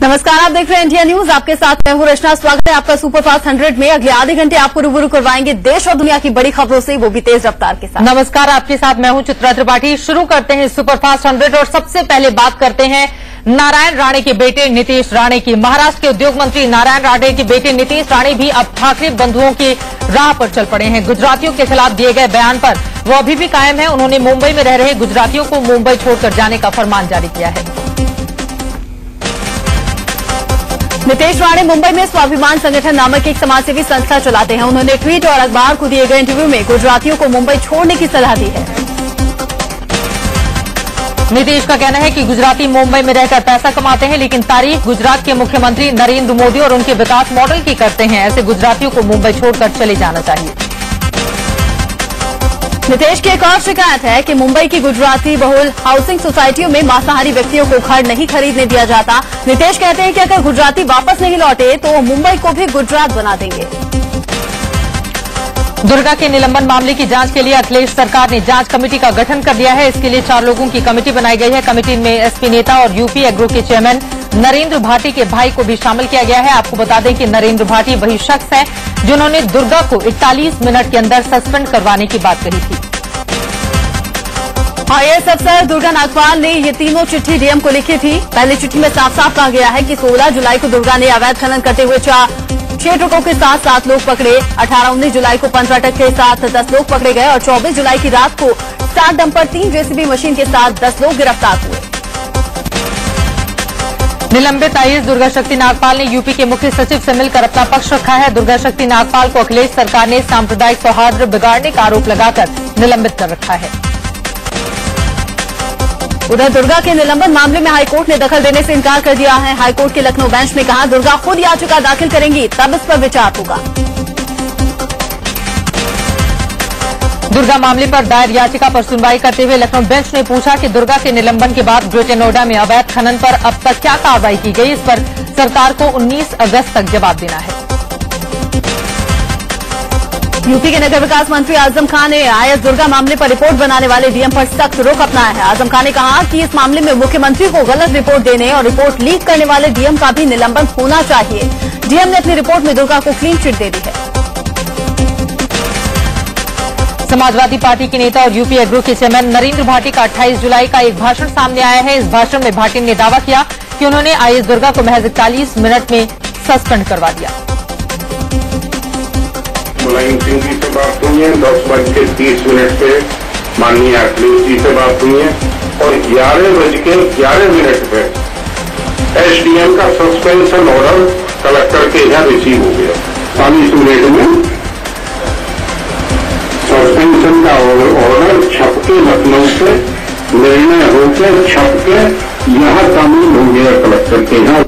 नमस्कार, आप देख रहे हैं इंडिया न्यूज। आपके साथ मैं हूं रचना। स्वागत है आपका सुपरफास्ट 100 में। अगले आधे घंटे आपको रूबरू करवाएंगे देश और दुनिया की बड़ी खबरों से, वो भी तेज रफ्तार के साथ। नमस्कार, आपके साथ मैं हूं चित्रा त्रिपाठी। शुरू करते हैं सुपरफास्ट 100 और सबसे पहले बात करते हैं नारायण राणे के बेटे नीतीश राणे की। महाराष्ट्र के उद्योग मंत्री नारायण राणे के बेटे नीतीश राणे भी अब ठाकरे बंधुओं की राह पर चल पड़े हैं। गुजरातियों के खिलाफ दिए गए बयान पर वो अभी भी कायम है। उन्होंने मुंबई में रह रहे गुजरातियों को मुंबई छोड़कर जाने का फरमान जारी किया है। नीतीश राणे मुंबई में स्वाभिमान संगठन नामक एक समाजसेवी संस्था चलाते हैं। उन्होंने ट्वीट और अखबार को दिए गए इंटरव्यू में गुजरातियों को मुंबई छोड़ने की सलाह दी है। नीतीश का कहना है कि गुजराती मुंबई में रहकर पैसा कमाते हैं, लेकिन तारीफ गुजरात के मुख्यमंत्री नरेंद्र मोदी और उनके विकास मॉडल की करते हैं। ऐसे गुजरातियों को मुंबई छोड़कर चले जाना चाहिए। नीतीश की एक और शिकायत है कि मुंबई की गुजराती बहुल हाउसिंग सोसाइटियों में मांसाहारी व्यक्तियों को घर नहीं खरीदने दिया जाता। नीतीश कहते हैं कि अगर गुजराती वापस नहीं लौटे तो मुंबई को भी गुजरात बना देंगे। दुर्गा के निलंबन मामले की जांच के लिए अखिलेश सरकार ने जांच कमेटी का गठन कर दिया है। इसके लिए 4 लोगों की कमेटी बनाई गई है। कमेटी में एसपी नेता और यूपी एग्रो के चेयरमैन नरेंद्र भाटी के भाई को भी शामिल किया गया है। आपको बता दें कि नरेंद्र भाटी वही शख्स है जिन्होंने दुर्गा को 41 मिनट के अंदर सस्पेंड करवाने की बात कही थी। आईएएस अफसर दुर्गा नागपाल ने ये तीनों चिट्ठी डीएम को लिखी थी। पहली चिट्ठी में साफ साफ कहा गया है कि 16 जुलाई को दुर्गा ने अवैध खनन करते हुए 6 ट्रकों के साथ 7 लोग पकड़े। 18-19 जुलाई को 15 ट्रक के साथ 10 लोग पकड़े गए और 24 जुलाई की रात को 7 डंपर 3 जेसीबी मशीन के साथ 10 लोग गिरफ्तार हुए। निलंबित आईएएस दुर्गा शक्ति नागपाल ने यूपी के मुख्य सचिव से मिलकर अपना पक्ष रखा है। दुर्गा शक्ति नागपाल को अखिलेश सरकार ने सांप्रदायिक सौहार्द बिगाड़ने का आरोप लगाकर निलंबित कर रखा है। उधर दुर्गा के निलंबन मामले में हाईकोर्ट ने दखल देने से इनकार कर दिया है। हाईकोर्ट के लखनऊ बेंच ने कहा दुर्गा खुद याचिका दाखिल करेंगी, तब इस पर विचार होगा। दुर्गा मामले पर दायर याचिका पर सुनवाई करते हुए लखनऊ बेंच ने पूछा कि दुर्गा के निलंबन के बाद ग्रेटर नोएडा में अवैध खनन पर अब तक क्या कार्रवाई की गई। इस पर सरकार को 19 अगस्त तक जवाब देना है। यूपी के नगर विकास मंत्री आजम खान ने आईएएस दुर्गा मामले पर रिपोर्ट बनाने वाले डीएम पर सख्त रुख अपनाया है। आजम खान ने कहा कि इस मामले में मुख्यमंत्री को गलत रिपोर्ट देने और रिपोर्ट लीक करने वाले डीएम का भी निलंबन होना चाहिए। डीएम ने अपनी रिपोर्ट में दुर्गा को क्लीन चिट दे दी है। समाजवादी पार्टी के नेता और यूपी एग्रो के चेयरमैन नरेंद्र भाटी का 28 जुलाई का एक भाषण सामने आया है। इस भाषण में भाटी ने दावा किया कि उन्होंने आईएएस दुर्गा को महज 41 मिनट में सस्पेंड करवा दिया। मुलायम सिंह जी से बात हुई है, 10:30 पे माननीय अखिलेश जी से बात हुई है और 11:11 पे एसडीएम का सस्पेंशन ऑर्डर कलेक्टर के यहाँ रिसीव हो गया। 40 मिनट में सस्पेंशन का ऑर्डर छपके लखनऊ से निर्णय होकर छपके यहाँ शामिल हो गया कलेक्टर के यहाँ।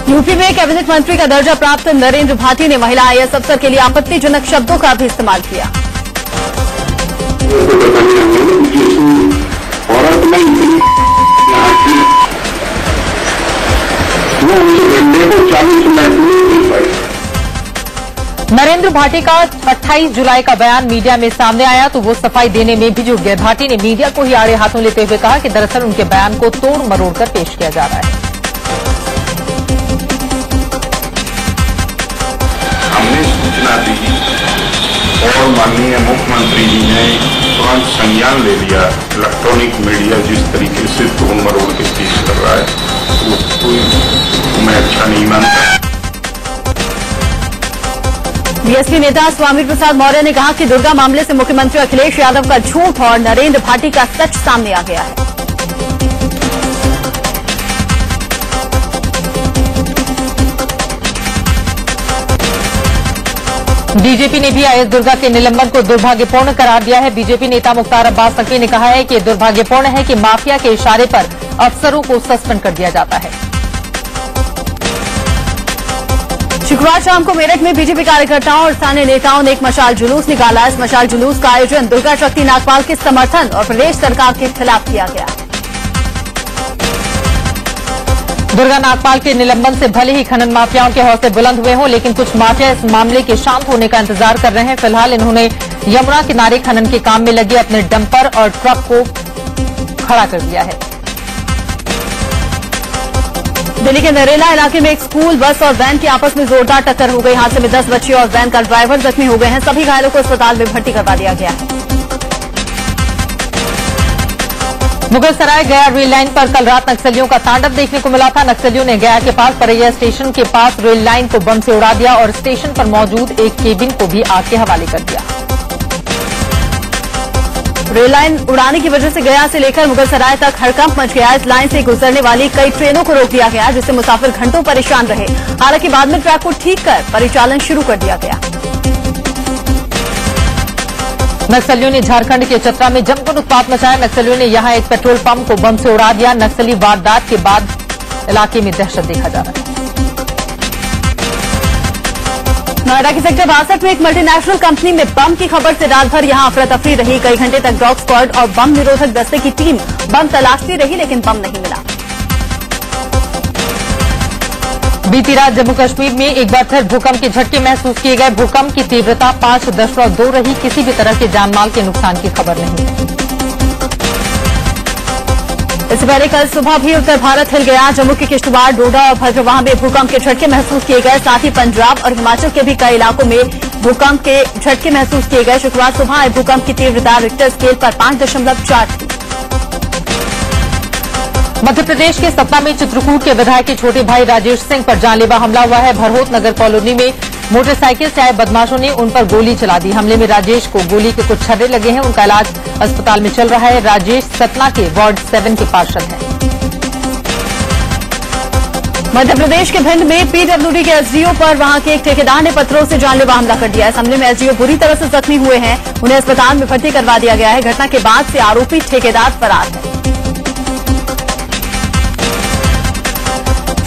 यूपी में कैबिनेट मंत्री का दर्जा प्राप्त नरेंद्र भाटी ने महिला आईएएस अफसर के लिए आपत्तिजनक शब्दों का भी इस्तेमाल किया। नरेंद्र भाटी का 28 जुलाई का बयान मीडिया में सामने आया तो वो सफाई देने में भी जुट गए। भाटी ने मीडिया को ही आड़े हाथों लेते हुए कहा कि दरअसल उनके बयान को तोड़ मरोड़ कर पेश किया जा रहा है। हमने सूचना दी और माननीय मुख्यमंत्री जी ने तुरंत संज्ञान ले लिया। इलेक्ट्रॉनिक मीडिया जिस तरीके से तोड़ मरोड़ के पेश कर रहा है वो कोई मैं अच्छा नहीं मानता। बीएसपी नेता स्वामी प्रसाद मौर्य ने कहा कि दुर्गा मामले से मुख्यमंत्री अखिलेश यादव का झूठ और नरेंद्र भाटी का सच सामने आ गया है। बीजेपी ने भी आईएएस दुर्गा के निलंबन को दुर्भाग्यपूर्ण करार दिया है। बीजेपी नेता मुख्तार अब्बास नकवी ने कहा है कि दुर्भाग्यपूर्ण है कि माफिया के इशारे पर अफसरों को सस्पेंड कर दिया जाता है। शुक्रवार शाम को मेरठ में बीजेपी कार्यकर्ताओं और स्थानीय नेताओं ने एक मशाल जुलूस निकाला। इस मशाल जुलूस का आयोजन दुर्गा शक्ति नागपाल के समर्थन और प्रदेश सरकार के खिलाफ किया गया। दुर्गा नागपाल के निलंबन से भले ही खनन माफियाओं के हौसले बुलंद हुए हों, लेकिन कुछ माफिया इस मामले के शांत होने का इंतजार कर रहे हैं। फिलहाल इन्होंने यमुना किनारे खनन के काम में लगे अपने डंपर और ट्रक को खड़ा कर दिया है। दिल्ली के नरेला इलाके में एक स्कूल बस और वैन की आपस में जोरदार टक्कर हो गई। हादसे में 10 बच्चे और वैन का ड्राइवर जख्मी हो गए हैं। सभी घायलों को अस्पताल में भर्ती करवा दिया गया है। मुगलसराय गया रेल लाइन पर कल रात नक्सलियों का तांडव देखने को मिला था। नक्सलियों ने गया के पास परैया स्टेशन के पास रेल लाइन को बम से उड़ा दिया और स्टेशन पर मौजूद एक केबिन को भी आग के हवाले कर दिया। रेल लाइन उड़ाने की वजह से गया से लेकर मुगलसराय तक हड़कंप मच गया। इस लाइन से गुजरने वाली कई ट्रेनों को रोक दिया गया, जिससे मुसाफिर घंटों परेशान रहे। हालांकि बाद में ट्रैक को ठीक कर परिचालन शुरू कर दिया गया। नक्सलियों ने झारखंड के चतरा में जमकर उत्पात मचाया। नक्सलियों ने यहां एक पेट्रोल पंप को बम से उड़ा दिया। नक्सली वारदात के बाद इलाके में दहशत देखा जा रहा है। नोएडा के सेक्टर 62 में एक मल्टीनेशनल कंपनी में बम की खबर से रात भर यहां अफरा तफरी रही। कई घंटे तक डॉग स्क्वाड और बम निरोधक दस्ते की टीम बम तलाशती रही, लेकिन बम नहीं मिला। बीती रात जम्मू कश्मीर में एक बार फिर भूकंप के झटके महसूस किए गए। भूकंप की तीव्रता 5.2 रही। किसी भी तरह के जानमाल के नुकसान की खबर नहीं। इससे पहले कल सुबह भी उत्तर भारत हिल गया। जम्मू के किश्तवाड़, डोडा और भद्रवाह में भूकंप के झटके महसूस किए गए। साथ ही पंजाब और हिमाचल के भी कई इलाकों में भूकंप के झटके महसूस किए गए। शुक्रवार सुबह आए भूकंप की तीव्रता रिक्टर स्केल पर 5.4 थी। मध्य प्रदेश के सतना में चित्रकूट के विधायक के छोटे भाई राजेश सिंह पर जानलेवा हमला हुआ है। भरहोत नगर कॉलोनी में मोटरसाइकिल से आए बदमाशों ने उन पर गोली चला दी। हमले में राजेश को गोली के कुछ छर्रे लगे हैं। उनका इलाज अस्पताल में चल रहा है। राजेश सतना के वार्ड 7 के पार्षद हैं। मध्य प्रदेश के भिंड में पीडब्ल्यूडी के एसडीओ पर वहां के एक ठेकेदार ने पत्थरों से जानलेवा हमला कर दिया। इस हमले में एसडीओ बुरी तरह से जख्मी हुए हैं। उन्हें अस्पताल में भर्ती करवा दिया गया है। घटना के बाद से आरोपी ठेकेदार फरार है।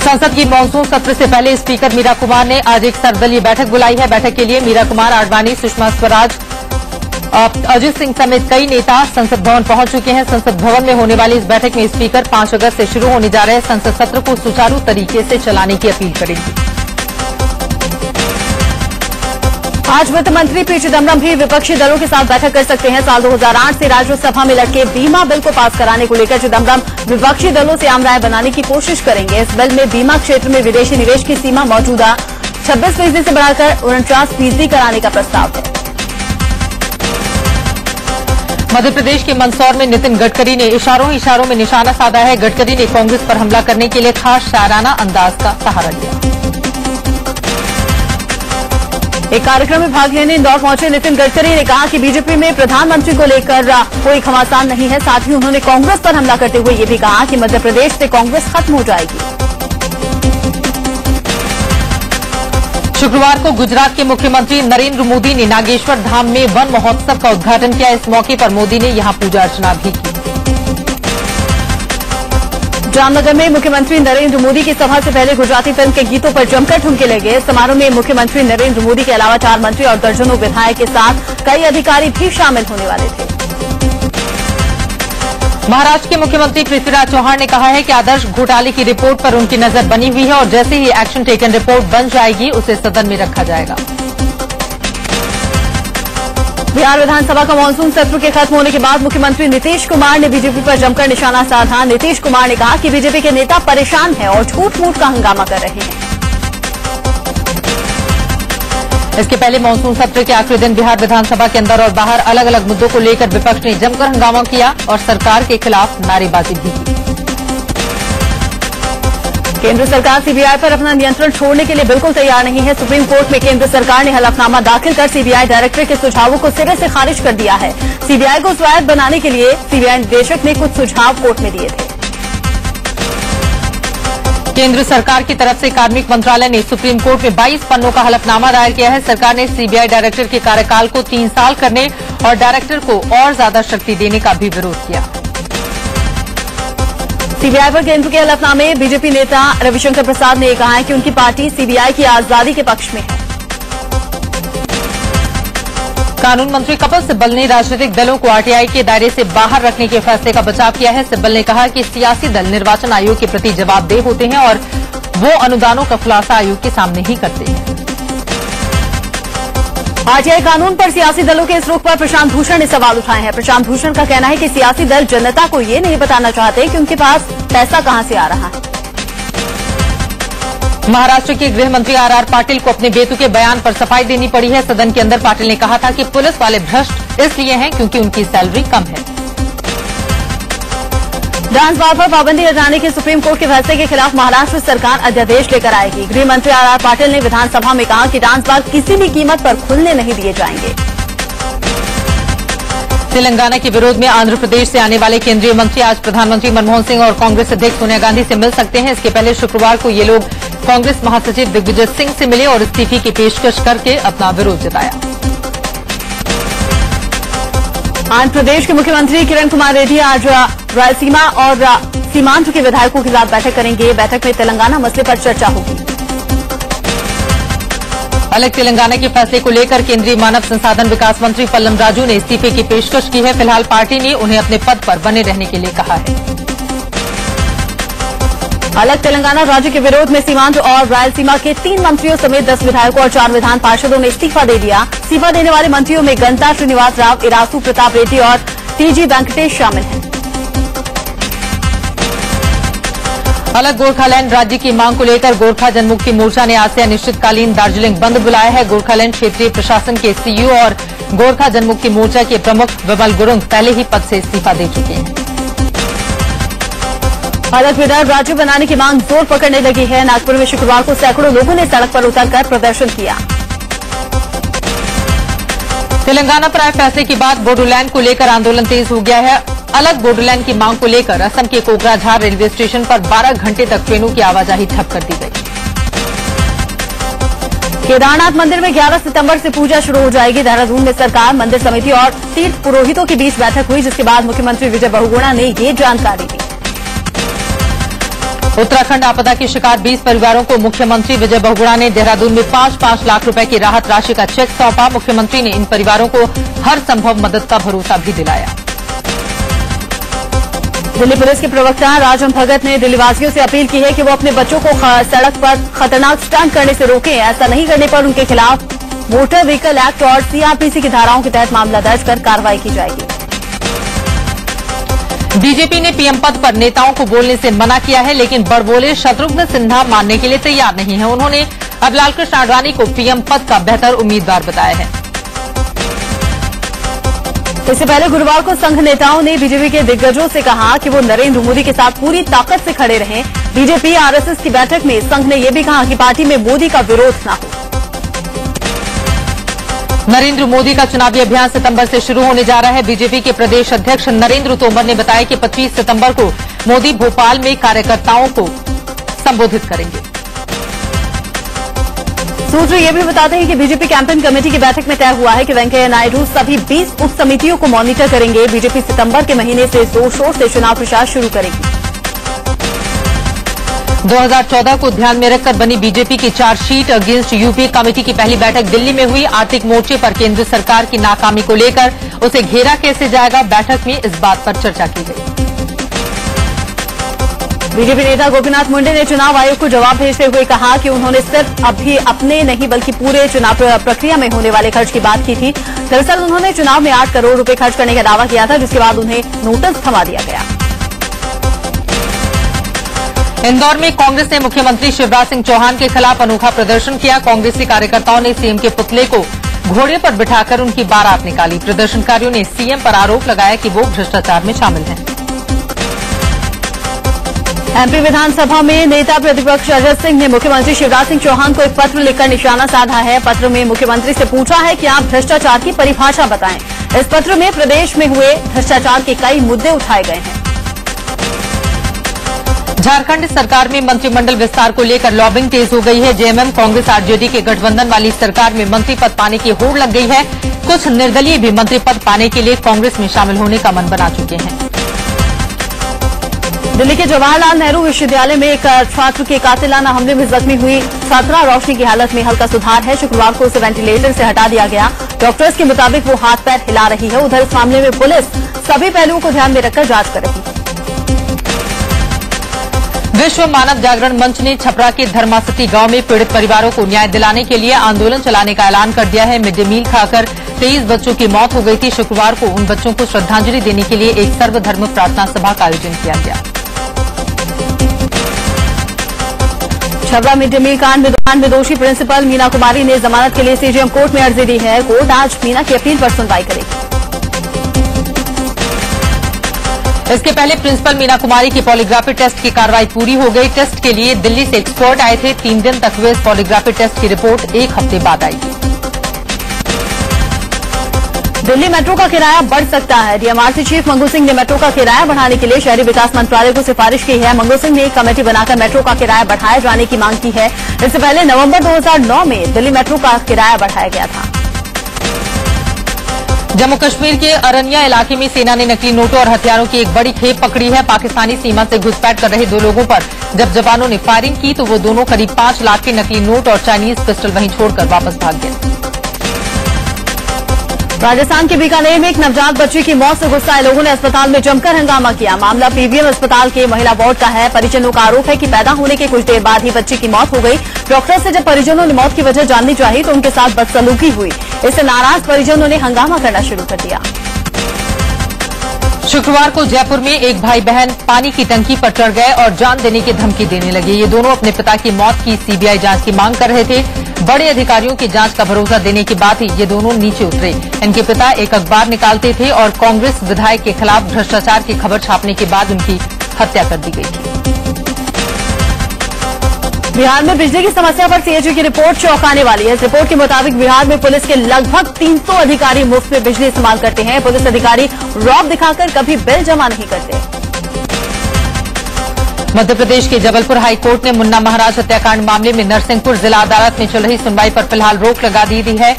संसद की मानसून सत्र से पहले स्पीकर मीरा कुमार ने आज एक सर्वदलीय बैठक बुलाई है। बैठक के लिए मीरा कुमार, आडवाणी, सुषमा स्वराज, अजित सिंह समेत कई नेता संसद भवन पहुंच चुके हैं। संसद भवन में होने वाली इस बैठक में स्पीकर 5 अगस्त से शुरू होने जा रहे संसद सत्र को सुचारू तरीके से चलाने की अपील करेंगे। आज वित्त मंत्री पी चिदम्बरम भी विपक्षी दलों के साथ बैठक कर सकते हैं। साल 2008 से राज्यसभा में लटके बीमा बिल को पास कराने को लेकर चिदम्बरम विपक्षी दलों से आम राय बनाने की कोशिश करेंगे। इस बिल में बीमा क्षेत्र में विदेशी निवेश की सीमा मौजूदा 26% से बढ़ाकर 49% कराने का प्रस्ताव है। मध्य प्रदेश के मंदसौर में नितिन गडकरी ने इशारों में निशाना साधा है। गडकरी ने कांग्रेस पर हमला करने के लिए खास शायराना अंदाज का सहारा लिया। एक कार्यक्रम में भाग लेने इंदौर पहुंचे नितिन गडकरी ने कहा कि बीजेपी में प्रधानमंत्री को लेकर कोई घमासान नहीं है। साथ ही उन्होंने कांग्रेस पर हमला करते हुए ये भी कहा कि मध्य प्रदेश से कांग्रेस खत्म हो जाएगी। शुक्रवार को गुजरात के मुख्यमंत्री नरेंद्र मोदी ने नागेश्वर धाम में वन महोत्सव का उद्घाटन किया। इस मौके पर मोदी ने यहां पूजा अर्चना भी की। जामनगर में मुख्यमंत्री नरेंद्र मोदी की सभा से पहले गुजराती फिल्म के गीतों पर जमकर ठुमके लगे। समारोह में मुख्यमंत्री नरेंद्र मोदी के अलावा 4 मंत्री और दर्जनों विधायक के साथ कई अधिकारी भी शामिल होने वाले थे। महाराष्ट्र के मुख्यमंत्री पृथ्वीराज चौहान ने कहा है कि आदर्श घोटाले की रिपोर्ट पर उनकी नजर बनी हुई है और जैसे ही एक्शन टेकन रिपोर्ट बन जाएगी उसे सदन में रखा जाएगा। बिहार विधानसभा का मानसून सत्र के खत्म होने के बाद मुख्यमंत्री नीतीश कुमार ने बीजेपी पर जमकर निशाना साधा। नीतीश कुमार ने कहा कि बीजेपी के नेता परेशान हैं और झूठ-मूठ का हंगामा कर रहे हैं। इसके पहले मानसून सत्र के आखिरी दिन बिहार विधानसभा के अंदर और बाहर अलग अलग मुद्दों को लेकर विपक्ष ने जमकर हंगामा किया और सरकार के खिलाफ नारेबाजी भी की। केंद्र सरकार सीबीआई पर अपना नियंत्रण छोड़ने के लिए बिल्कुल तैयार नहीं है। सुप्रीम कोर्ट में केंद्र सरकार ने हलफनामा दाखिल कर सीबीआई डायरेक्टर के सुझावों को सिरे से खारिज कर दिया है। सीबीआई को स्वायत्त बनाने के लिए सीबीआई निदेशक ने कुछ सुझाव कोर्ट में दिए थे। केंद्र सरकार की तरफ से कार्मिक मंत्रालय ने सुप्रीम कोर्ट में 22 पन्नों का हलफनामा दायर किया है। सरकार ने सीबीआई डायरेक्टर के कार्यकाल को 3 साल करने और डायरेक्टर को और ज्यादा शक्ति देने का भी विरोध किया। सीबीआई पर केंद्र के हलफनामे बीजेपी नेता रविशंकर प्रसाद ने कहा है कि उनकी पार्टी सीबीआई की आजादी के पक्ष में है। कानून मंत्री कपिल सिब्बल ने राजनीतिक दलों को आरटीआई के दायरे से बाहर रखने के फैसले का बचाव किया है। सिब्बल ने कहा कि सियासी दल निर्वाचन आयोग के प्रति जवाबदेह होते हैं और वो अनुदानों का खुलासा आयोग के सामने ही करते हैं। आरटीआई कानून पर सियासी दलों के इस रुख पर प्रशांत भूषण ने सवाल उठाए हैं। प्रशांत भूषण का कहना है कि सियासी दल जनता को ये नहीं बताना चाहते कि उनके पास पैसा कहां से आ रहा है। महाराष्ट्र के गृह मंत्री आर पाटिल को अपने बेतुके बयान पर सफाई देनी पड़ी है। सदन के अंदर पाटिल ने कहा था कि पुलिस वाले भ्रष्ट इसलिए हैं क्योंकि उनकी सैलरी कम है। डांस बार पर पाबंदी हटाने के सुप्रीम कोर्ट के फैसले के खिलाफ महाराष्ट्र सरकार अध्यादेश लेकर आएगी। गृह मंत्री आर पाटिल ने विधानसभा में कहा कि डांस बार किसी भी कीमत पर खुलने नहीं दिए जाएंगे। तेलंगाना के विरोध में आंध्र प्रदेश से आने वाले केंद्रीय मंत्री आज प्रधानमंत्री मनमोहन सिंह और कांग्रेस अध्यक्ष सोनिया गांधी से मिल सकते हैं। इसके पहले शुक्रवार को ये लोग कांग्रेस महासचिव दिग्विजय सिंह से मिले और इस्तीफे की पेशकश करके अपना विरोध जताया। आंध्र प्रदेश के मुख्यमंत्री किरण कुमार रेड्डी आज रायलसीमा और सीमांत के विधायकों के साथ बैठक करेंगे। बैठक में तेलंगाना मसले पर चर्चा होगी। अलग तेलंगाना के फैसले को लेकर केंद्रीय मानव संसाधन विकास मंत्री पल्लम राजू ने इस्तीफे की पेशकश की है। फिलहाल पार्टी ने उन्हें अपने पद पर बने रहने के लिए कहा है। अलग तेलंगाना राज्य के विरोध में सीमांत और रायलसीमा के 3 मंत्रियों समेत 10 विधायकों और 4 विधान पार्षदों ने इस्तीफा दे दिया। इस्तीफा देने वाले मंत्रियों में गंता श्रीनिवास राव, इरासू प्रताप रेड्डी और टीजी वेंकटेश शामिल हैं। अलग गोरखालैंड राज्य की मांग को लेकर गोरखा जनमुक्ति मोर्चा ने आज से अनिश्चितकालीन दार्जिलिंग बंद बुलाया है। गोरखालैंड क्षेत्रीय प्रशासन के सीईओ और गोरखा जनमुक्ति मोर्चा के प्रमुख विमल गुरुंग पहले ही पद से इस्तीफा दे चुके हैं। अलग विदर्भ राज्य बनाने की मांग जोर पकड़ने लगी है। नागपुर में शुक्रवार को सैकड़ों लोगों ने सड़क पर उतरकर प्रदर्शन किया। तेलंगाना पर आए फैसले के बाद बोडोलैंड को लेकर आंदोलन तेज हो गया है। अलग बोडोलैंड की मांग को लेकर असम के कोकराझार रेलवे स्टेशन पर 12 घंटे तक ट्रेनों की आवाजाही ठप कर दी गई। केदारनाथ मंदिर में 11 सितंबर से पूजा शुरू हो जाएगी। देहरादून में सरकार, मंदिर समिति और तीर्थ पुरोहितों के बीच बैठक हुई, जिसके बाद मुख्यमंत्री विजय बहुगुणा ने ये जानकारी दी। उत्तराखंड आपदा के शिकार 20 परिवारों को मुख्यमंत्री विजय बहुगुणा ने देहरादून में 5-5 लाख रुपए की राहत राशि का चेक सौंपा। मुख्यमंत्री ने इन परिवारों को हर संभव मदद का भरोसा भी दिलाया। दिल्ली पुलिस के प्रवक्ता राजम भगत ने दिल्लीवासियों से अपील की है कि वो अपने बच्चों को सड़क पर खतरनाक स्टंट करने से रोकें। ऐसा नहीं करने पर उनके खिलाफ मोटर व्हीकल एक्ट और सीआरपीसी की धाराओं के तहत मामला दर्ज कर कार्रवाई की जाएगी। बीजेपी ने पीएम पद पर नेताओं को बोलने से मना किया है, लेकिन बड़बोले शत्रुघ्न सिन्हा मानने के लिए तैयार नहीं है। उन्होंने अब लालकृष्ण आडवाणी को पीएम पद का बेहतर उम्मीदवार बताया है। इससे पहले गुरुवार को संघ नेताओं ने बीजेपी के दिग्गजों से कहा कि वो नरेंद्र मोदी के साथ पूरी ताकत से खड़े रहें। बीजेपी आरएसएस की बैठक में संघ ने यह भी कहा कि पार्टी में मोदी का विरोध न हो। नरेंद्र मोदी का चुनावी अभियान सितंबर से शुरू होने जा रहा है। बीजेपी के प्रदेश अध्यक्ष नरेंद्र तोमर ने बताया कि 25 सितंबर को मोदी भोपाल में कार्यकर्ताओं को संबोधित करेंगे। सूत्र ये भी बताते हैं कि बीजेपी कैंपेन कमेटी की बैठक में तय हुआ है कि वेंकैया नायडू सभी 20 उप समितियों को मॉनिटर करेंगे। बीजेपी सितंबर के महीने से जोर शोर से चुनाव प्रचार शुरू करेगी। 2014 को ध्यान में रखकर बनी बीजेपी की चार्जशीट अगेंस्ट यूपीए कमेटी की पहली बैठक दिल्ली में हुई। आर्थिक मोर्चे पर केंद्र सरकार की नाकामी को लेकर उसे घेरा कैसे जाएगा, बैठक में इस बात पर चर्चा की गई। बीजेपी नेता गोपीनाथ मुंडे ने चुनाव आयोग को जवाब भेजते हुए कहा कि उन्होंने सिर्फ अभी अपने नहीं बल्कि पूरे चुनाव प्रक्रिया में होने वाले खर्च की बात की थी। दरअसल उन्होंने चुनाव में 8 करोड़ रुपए खर्च करने का दावा किया था, जिसके बाद उन्हें नोटिस थमा दिया गया। इंदौर में कांग्रेस ने मुख्यमंत्री शिवराज सिंह चौहान के खिलाफ अनोखा प्रदर्शन किया। कांग्रेसी कार्यकर्ताओं ने सीएम के पुतले को घोड़े पर बिठाकर उनकी बारात निकाली। प्रदर्शनकारियों ने सीएम पर आरोप लगाया कि वो भ्रष्टाचार में शामिल हैं। एमपी विधानसभा में नेता प्रतिपक्ष अजय सिंह ने मुख्यमंत्री शिवराज सिंह चौहान को एक पत्र लिखकर निशाना साधा है। पत्र में मुख्यमंत्री से पूछा है कि आप भ्रष्टाचार की परिभाषा बताएं। इस पत्र में प्रदेश में हुए भ्रष्टाचार के कई मुद्दे उठाए गए हैं। झारखंड सरकार में मंत्रिमंडल विस्तार को लेकर लॉबिंग तेज हो गई है। जेएमएम, कांग्रेस, आरजेडी के गठबंधन वाली सरकार में मंत्री पद पाने की होड़ लग गई है। कुछ निर्दलीय भी मंत्री पद पाने के लिए कांग्रेस में शामिल होने का मन बना चुके हैं। दिल्ली के जवाहरलाल नेहरू विश्वविद्यालय में एक छात्र के कातिलाना हमले में जख्मी हुई छात्रा रोशनी की हालत में हल्का सुधार है। शुक्रवार को उसे वेंटिलेटर से हटा दिया गया। डॉक्टर्स के मुताबिक वो हाथ पैर हिला रही है। उधर इस मामले में पुलिस सभी पहलुओं को ध्यान में रखकर जांच कर रही है। विश्व मानव जागरण मंच ने छपरा के धर्मासती गांव में पीड़ित परिवारों को न्याय दिलाने के लिए आंदोलन चलाने का ऐलान कर दिया है। मिड डे मील खाकर 23 बच्चों की मौत हो गई थी। शुक्रवार को उन बच्चों को श्रद्धांजलि देने के लिए एक सर्वधर्म प्रार्थना सभा का आयोजन किया गया। छबरा मिड डे मील कांड में दोषी प्रिंसिपल मीना कुमारी ने जमानत के लिए सीजेएम कोर्ट में अर्जी दी है। कोर्ट आज मीना की अपील पर सुनवाई करेगी। इसके पहले प्रिंसिपल मीना कुमारी की पॉलीग्राफी टेस्ट की कार्रवाई पूरी हो गई। टेस्ट के लिए दिल्ली से एक्सपर्ट आए थे। 3 दिन तक हुए इस पॉलीग्राफी टेस्ट की रिपोर्ट 1 हफ्ते बाद आएगी। दिल्ली मेट्रो का किराया बढ़ सकता है। डीएमआरसी चीफ मंगू सिंह ने मेट्रो का किराया बढ़ाने के लिए शहरी विकास मंत्रालय को सिफारिश की है। मंगू सिंह ने एक कमेटी बनाकर मेट्रो का किराया बढ़ाए जाने की मांग की है। इससे पहले नवंबर 2009 में दिल्ली मेट्रो का किराया बढ़ाया गया था। जम्मू कश्मीर के अरनिया इलाके में सेना ने नकली नोटों और हथियारों की एक बड़ी खेप पकड़ी है। पाकिस्तानी सीमा से घुसपैठ कर रहे 2 लोगों पर जब जवानों ने फायरिंग की तो वो दोनों करीब 5 लाख के नकली नोट और चाइनीज पिस्टल वहीं छोड़कर वापस भाग गए। राजस्थान के बीकानेर में एक नवजात बच्ची की मौत से गुस्साए लोगों ने अस्पताल में जमकर हंगामा किया। मामला पीवीएम अस्पताल के महिला वार्ड का है। परिजनों का आरोप है कि पैदा होने के कुछ देर बाद ही बच्ची की मौत हो गई। डॉक्टर से जब परिजनों ने मौत की वजह जाननी चाहिए तो उनके साथ बदसलूकी हुई। इससे नाराज परिजनों ने हंगामा करना शुरू कर दिया। शुक्रवार को जयपुर में एक भाई बहन पानी की टंकी पर चढ़ गए और जान देने की धमकी देने लगे। ये दोनों अपने पिता की मौत की सीबीआई जांच की मांग कर रहे थे। बड़े अधिकारियों की जांच का भरोसा देने के बाद ही ये दोनों नीचे उतरे। इनके पिता एक अखबार निकालते थे और कांग्रेस विधायक के खिलाफ भ्रष्टाचार की खबर छापने के बाद उनकी हत्या कर दी गई थी। बिहार में बिजली की समस्या पर सीएजी की रिपोर्ट चौंकाने वाली है। इस रिपोर्ट के मुताबिक बिहार में पुलिस के लगभग 300 अधिकारी मुफ्त में बिजली इस्तेमाल करते हैं। पुलिस अधिकारी रौब दिखाकर कभी बिल जमा नहीं करते। मध्य प्रदेश के जबलपुर हाईकोर्ट ने मुन्ना महाराज हत्याकांड मामले में नरसिंहपुर जिला अदालत में चल रही सुनवाई पर फिलहाल रोक लगा दी है।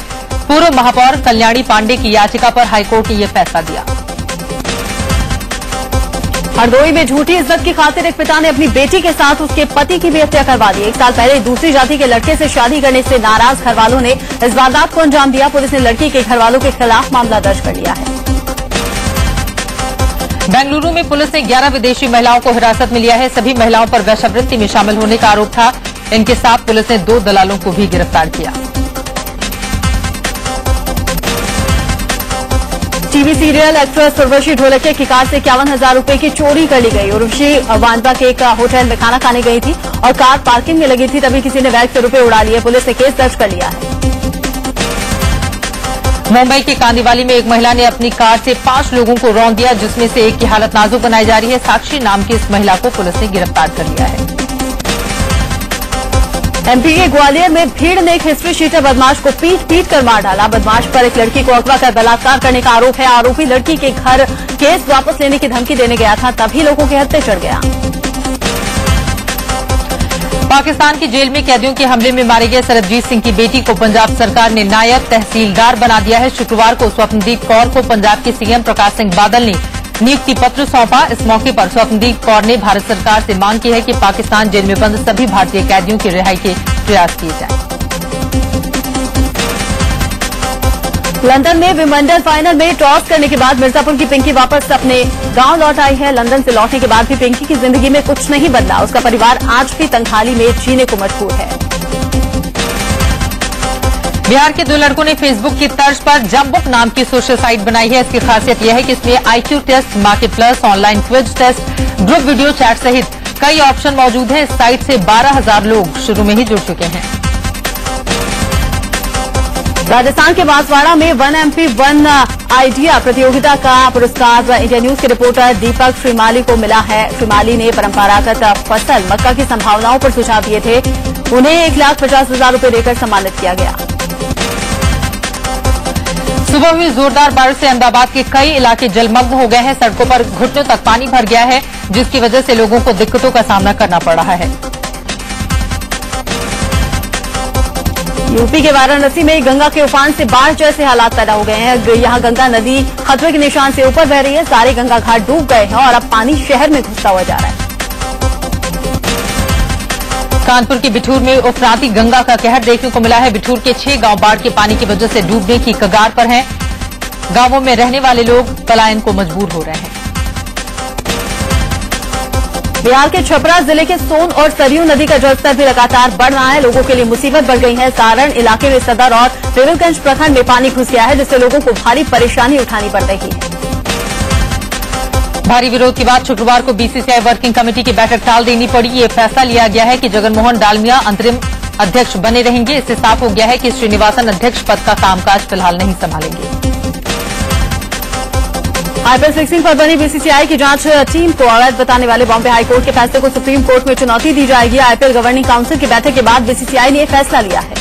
पूर्व महापौर कल्याणी पांडे की याचिका पर हाईकोर्ट ने यह फैसला दिया। हरदोई में झूठी इज्जत की खातिर एक पिता ने अपनी बेटी के साथ उसके पति की भी हत्या करवा दी। 1 साल पहले दूसरी जाति के लड़के से शादी करने से नाराज घरवालों ने इस वारदात को अंजाम दिया। पुलिस ने लड़की के घरवालों के खिलाफ मामला दर्ज कर लिया है। बेंगलुरु में पुलिस ने 11 विदेशी महिलाओं को हिरासत में लिया है। सभी महिलाओं पर वेश्यावृत्ति में शामिल होने का आरोप था। इनके साथ पुलिस ने 2 दलालों को भी गिरफ्तार किया। TV serial actress Urvashi Dholakia की कार से 51,000 रुपए की चोरी कर ली गई। उर्वशी बांद्रा के एक होटल में खाना खाने गई थी और कार पार्किंग में लगी थी, तभी किसी ने बैग से रुपए उड़ा लिए। पुलिस ने केस दर्ज कर लिया है। मुंबई के कांदीवाली में एक महिला ने अपनी कार से 5 लोगों को रौंद दिया, जिसमें से एक की हालत नाजुक बनाई जा रही है। साक्षी नाम की इस महिला को पुलिस ने गिरफ्तार कर लिया है। एमपी के ग्वालियर में भीड़ ने एक हिस्ट्री शीटर बदमाश को पीट कर मार डाला। बदमाश पर एक लड़की को अगवा कर बलात्कार करने का आरोप है। आरोपी लड़की के घर केस वापस लेने की धमकी देने गया था, तभी लोगों के हत्थे चढ़ गया। पाकिस्तान की जेल में कैदियों के हमले में मारे गए सरबजीत सिंह की बेटी को पंजाब सरकार ने नायब तहसीलदार बना दिया है। शुक्रवार को स्वप्नदीप कौर को पंजाब के सीएम प्रकाश सिंह बादल ने नियुक्ति पत्र सौंपा। इस मौके पर स्वप्नदीप कौर ने भारत सरकार से मांग की है कि पाकिस्तान जेल में बंद सभी भारतीय कैदियों की रिहाई के प्रयास किए जाएं। लंदन में विंबलडन फाइनल में टॉस करने के बाद मिर्जापुर की पिंकी वापस अपने गांव लौट आई है। लंदन से लौटने के बाद भी पिंकी की जिंदगी में कुछ नहीं बदला। उसका परिवार आज भी तंगहाली में जीने को मजबूर है। बिहार के 2 लड़कों ने फेसबुक की तर्ज पर जमबुक नाम की सोशल साइट बनाई है। इसकी खासियत यह है कि इसमें IQ test, market plus, online quiz test, group video chat सहित कई ऑप्शन मौजूद हैं। इस साइट से 12,000 लोग शुरू में ही जुड़ चुके हैं। राजस्थान के बांसवाड़ा में 1 MP 1 आइडिया प्रतियोगिता का पुरस्कार इंडिया न्यूज के रिपोर्टर दीपक श्रीमाली को मिला है। श्रीमाली ने परंपरागत फसल मक्का की संभावनाओं पर सुझाव दिए थे। उन्हें 1,50,000 रुपए देकर सम्मानित किया गया। सुबह हुई जोरदार बारिश से अहमदाबाद के कई इलाके जलमग्न हो गए हैं। सड़कों पर घुटनों तक पानी भर गया है, जिसकी वजह से लोगों को दिक्कतों का सामना करना पड़ रहा है। यूपी के वाराणसी में गंगा के उफान से बाढ़ जैसे हालात पैदा हो गए हैं। यहां गंगा नदी खतरे के निशान से ऊपर बह रही है। सारे गंगा घाट डूब गए हैं और अब पानी शहर में घुसता हुआ जा रहा है। कानपुर के बिठूर में उफराती गंगा का कहर देखने को मिला है। बिठूर के 6 गांव बाढ़ के पानी की वजह से डूबने की कगार पर हैं। गांवों में रहने वाले लोग पलायन को मजबूर हो रहे हैं। बिहार के छपरा जिले के सोन और सरयू नदी का जलस्तर भी लगातार बढ़ रहा है। लोगों के लिए मुसीबत बढ़ गई है। सारण इलाके में सदर और देवलगंज प्रखंड में पानी घुस गया है, जिससे लोगों को भारी परेशानी उठानी पड़ रही है। भारी विरोध के बाद शुक्रवार को बीसीसीआई वर्किंग कमेटी की बैठक टाल देनी पड़ी। ये फैसला लिया गया है कि जगनमोहन डालमिया अंतरिम अध्यक्ष बने रहेंगे। इससे साफ हो गया है कि श्रीनिवासन अध्यक्ष पद का कामकाज फिलहाल नहीं संभालेंगे। आईपीएल फिक्सिंग पर बनी बीसीसीआई की जांच टीम को अवैध बताने वाले बॉम्बे हाईकोर्ट के फैसले को सुप्रीम कोर्ट में चुनौती दी जाएगी। आईपीएल गवर्निंग काउंसिल की बैठक के बाद बीसीसीआई ने यह फैसला लिया है।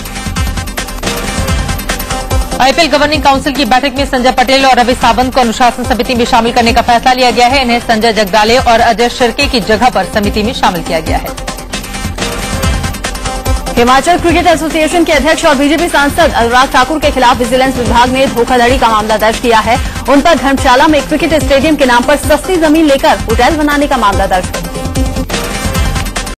आईपीएल गवर्निंग काउंसिल की बैठक में संजय पटेल और रवि सावंत को अनुशासन समिति में शामिल करने का फैसला लिया गया है। इन्हें संजय जगदाले और अजय शिर्के की जगह पर समिति में शामिल किया गया है। हिमाचल क्रिकेट एसोसिएशन के अध्यक्ष और बीजेपी सांसद अनुराग ठाकुर के खिलाफ विजिलेंस विभाग ने धोखाधड़ी का मामला दर्ज किया है। उन पर धर्मशाला में क्रिकेट स्टेडियम के नाम पर सस्ती जमीन लेकर होटल बनाने का मामला दर्ज है।